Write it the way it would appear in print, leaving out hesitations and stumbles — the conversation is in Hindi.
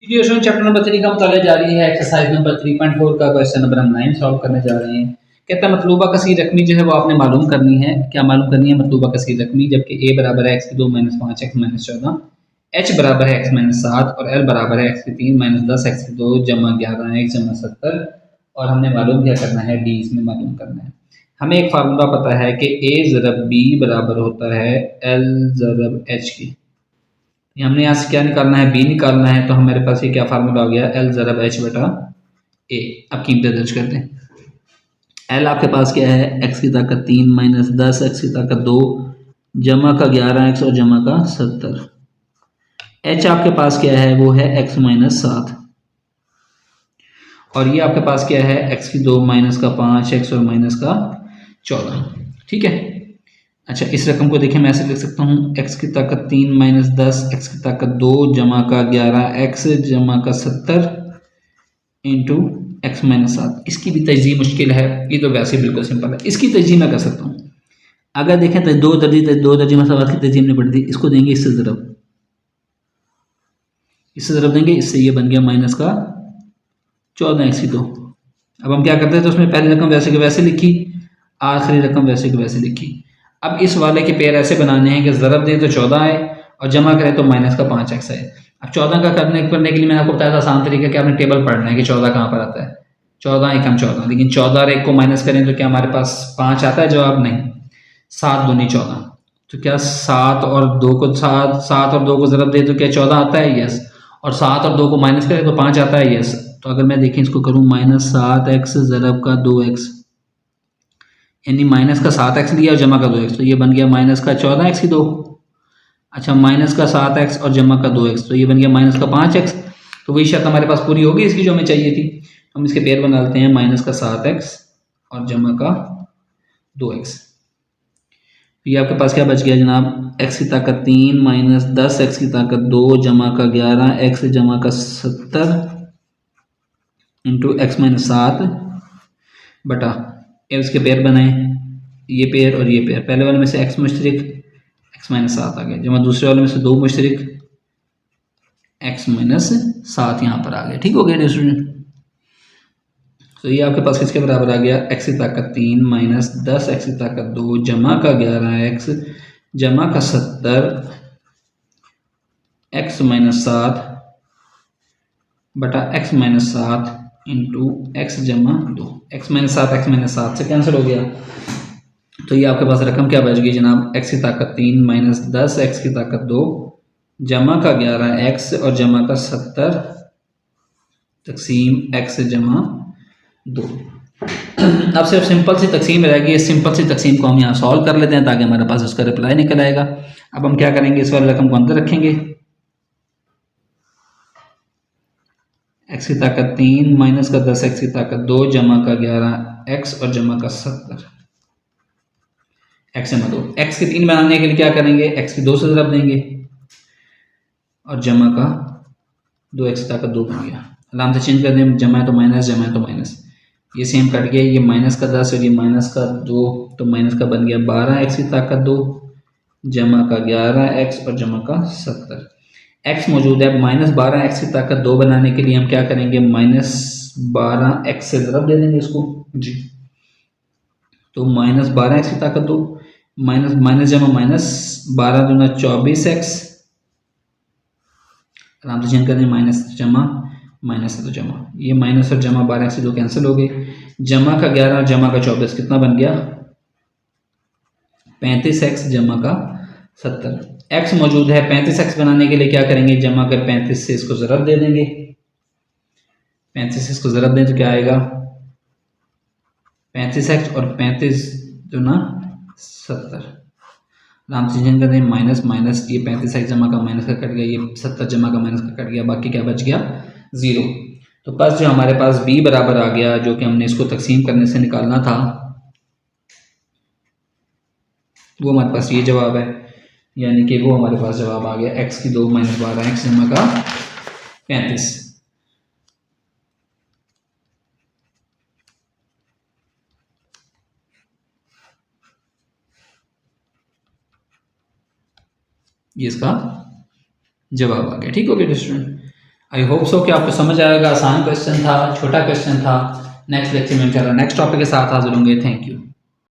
वीडियो चैप्टर नंबर 3 का मुताला जारी है। एक्सरसाइज नंबर 3.4 का क्वेश्चन नंबर हम 9 सॉल्व करने जा रहे हैं। कहता है मतलूबा कसीर रकमी जो है वो आपने मालूम करनी है। क्या मालूम करनी है? मतलूबा कसीर रकमी, जबकि ए बराबर है एक्स की 2 माइनस 5 एक्स माइनस 14, एच बराबर है एक्स माइनस 7 और एल बराबर है एक्स की 3 माइनस 10 एक्स की 2 जमा 11 एक्स जमा 70। और हमने मालूम क्या करना है? डी इसमें मालूम करना है। हमें एक फार्मूला पता है कि ए ज़रब बी बराबर होता है एल ज़रब एच की। हमने यहाँ से क्या निकालना है? बी निकालना है। तो हमारे पास ये क्या फार्मूला हो गया? एल ज़रब एच बटा ए। अब कीमतें दर्ज करते हैं। एल आपके पास क्या है? एक्स की ताकत 3 माइनस 10 एक्स की ताकत 2 जमा का 11 एक्स और जमा का 70। एच आपके पास क्या है? वो है एक्स माइनस 7। और ये आपके पास क्या है? एक्स की 2 माइनस का 5 एक्स और माइनस का 14। ठीक है। अच्छा, इस रकम को देखिए मैं ऐसे लिख सकता हूँ एक्स की ताकत 3 माइनस 10 एक्स की ताकत 2 जमा का 11 एक्स जमा का 70 इंटू एक्स माइनस 7। इसकी भी तजज़ीह मुश्किल है, ये तो वैसे बिल्कुल सिंपल है। इसकी तजज़ीह मैं कर सकता हूँ। अगर देखें तो दो दर्जी मसावात की तजज़ीह हमने पढ़ी थी। इसको देंगे इससे ज़रब देंगे, इससे ये बन गया माइनस का 14 एक्स की 2। अब हम क्या करते हैं? तो उसमें पहली रकम वैसे की वैसे लिखी, आखिरी रकम वैसे की वैसे लिखी। अब इस वाले के पेयर ऐसे बनाने हैं कि ज़रब दें तो 14 आए और जमा करें तो माइनस का 5 एक्स आए। अब 14 का करने के लिए मैंने आपको बताया था आसान तरीका कि आपने टेबल पढ़ना है कि 14 कहाँ पर आता है। 14 एकम 14, लेकिन 14 और 1 को माइनस करें तो क्या हमारे पास 5 आता है? जवाब नहीं। 7 दूनी 14। तो क्या 7 और 2 को ज़रब दे तो क्या 14 आता है? यस। और 7 और 2 को माइनस करें तो 5 आता है? यस। तो अगर मैं देखें इसको करूँ माइनस 7 एक्स ज़रब का 2 एक्स, यानी माइनस का 7 एक्स लिया और जमा का 2 एक्स, तो ये बन गया माइनस का 14 एक्स की 2। अच्छा, माइनस का 7 एक्स और जमा का 2 एक्स, तो ये बन गया माइनस का 5 एक्स। तो वही शर्त हमारे पास पूरी होगी इसकी जो हमें चाहिए थी। हम इसके पेयर बना लेते हैं, माइनस का 7 एक्स और जमा का 2 एक्स। ये आपके पास क्या बच गया जनाब? एक्स की ताकत 3 माइनस 10 एक्स की ताकत 2 जमा का 11 एक्स जमा का 70 इंटू एक्स माइनस 7 बटा ये उसके पेयर बनाए, ये पेयर और ये पेयर। पहले वाले में से एक्स मुश्तरिक, एक्स माइनस 7 आ गया, जमा दूसरे वाले में से 2 मुश्तरिक, एक्स माइनस 7 यहाँ पर आ गया। ठीक हो गया स्टूडेंट। तो ये आपके पास किसके बराबर आ गया? एक्स की ताकत 3 माइनस 10 एक्स की ताकत 2 जमा का 11 एक्स जमा का 70 एक्स माइनस 7 बटा एक्स माइनस 7 इंटू एक्स जमा 2। एक्स माइनस 7 से कैंसिल हो गया। तो ये आपके पास रकम क्या बच गई जनाब? एक्स की ताकत 3 माइनस 10 एक्स की ताकत 2 जमा का 11 एक्स और जमा का 70 तकसीम एक्स जमा 2। अब सिर्फ सिंपल सी तकसीम रहेगी। इस सिंपल सी तकसीम को हम यहाँ सॉल्व कर लेते हैं ताकि हमारे पास उसका रिप्लाई निकल आएगा। अब हम क्या करेंगे? इस वाली रकम को अंदर रखेंगे, एक्स की ताकत 3 माइनस का 10 एक्स की ताकत 2 जमा का 11 एक्स और जमा का 70 एक्स जमा 2। एक्स की 3 बनाने के लिए क्या करेंगे? एक्स की 2 से ज़रब देंगे और जमा का 2 एक्स की ताकत 2 बन गया। अलाम से चेंज कर दें, जमा है तो माइनस, जमा है तो माइनस, ये सेम कट गया। ये माइनस का 10 और ये माइनस का 2, तो माइनस का बन गया 12 एक्स की ताकत 2 जमा का 11 एक्स और जमा का 70। एक्स मौजूद है, माइनस 12 एक्स की ताकत 2 बनाने के लिए हम क्या करेंगे? माइनस 12 एक्स से ज़रब दे देंगे इसको जी। तो माइनस 12 एक्स की ताकत 2 माइनस माइनस जमा माइनस 12 दूना 24 एक्स, आराम से चेंज कर दें, माइनस जमा माइनस है तो जमा, ये माइनस और जमा 12 एक्स से 2 कैंसिल हो गए। जमा का 11 और जमा का 24 कितना बन गया? 35 एक्स जमा का 70। एक्स मौजूद है, 35 एक्स बनाने के लिए क्या करेंगे? जमा कर 35 से इसको ज़रब दे देंगे, 35 से इसको ज़रब दें तो क्या आएगा? 35 एक्स और 35 दूना 70। आराम से चेंज कर दें, माइनस माइनस, ये 35 एक्स जमा का माइनस का कट गया, ये 70 जमा का माइनस का कट गया, बाकी क्या बच गया? 0। तो बस जो हमारे पास b बराबर आ गया, जो कि हमने इसको तकसीम करने से निकालना था, वो हमारे पास ये जवाब है। यानी कि वो हमारे पास जवाब आ गया x की 2 माइनस 12 एक्स जमा का 35। ये इसका जवाब आ गया। ठीक हो गया स्टूडेंट। आई होप सो कि आपको समझ आएगा। आसान क्वेश्चन था, छोटा क्वेश्चन था। नेक्स्ट लेक्चर में इंशाल्लाह नेक्स्ट टॉपिक के साथ हाजिर होंगे। Thank you.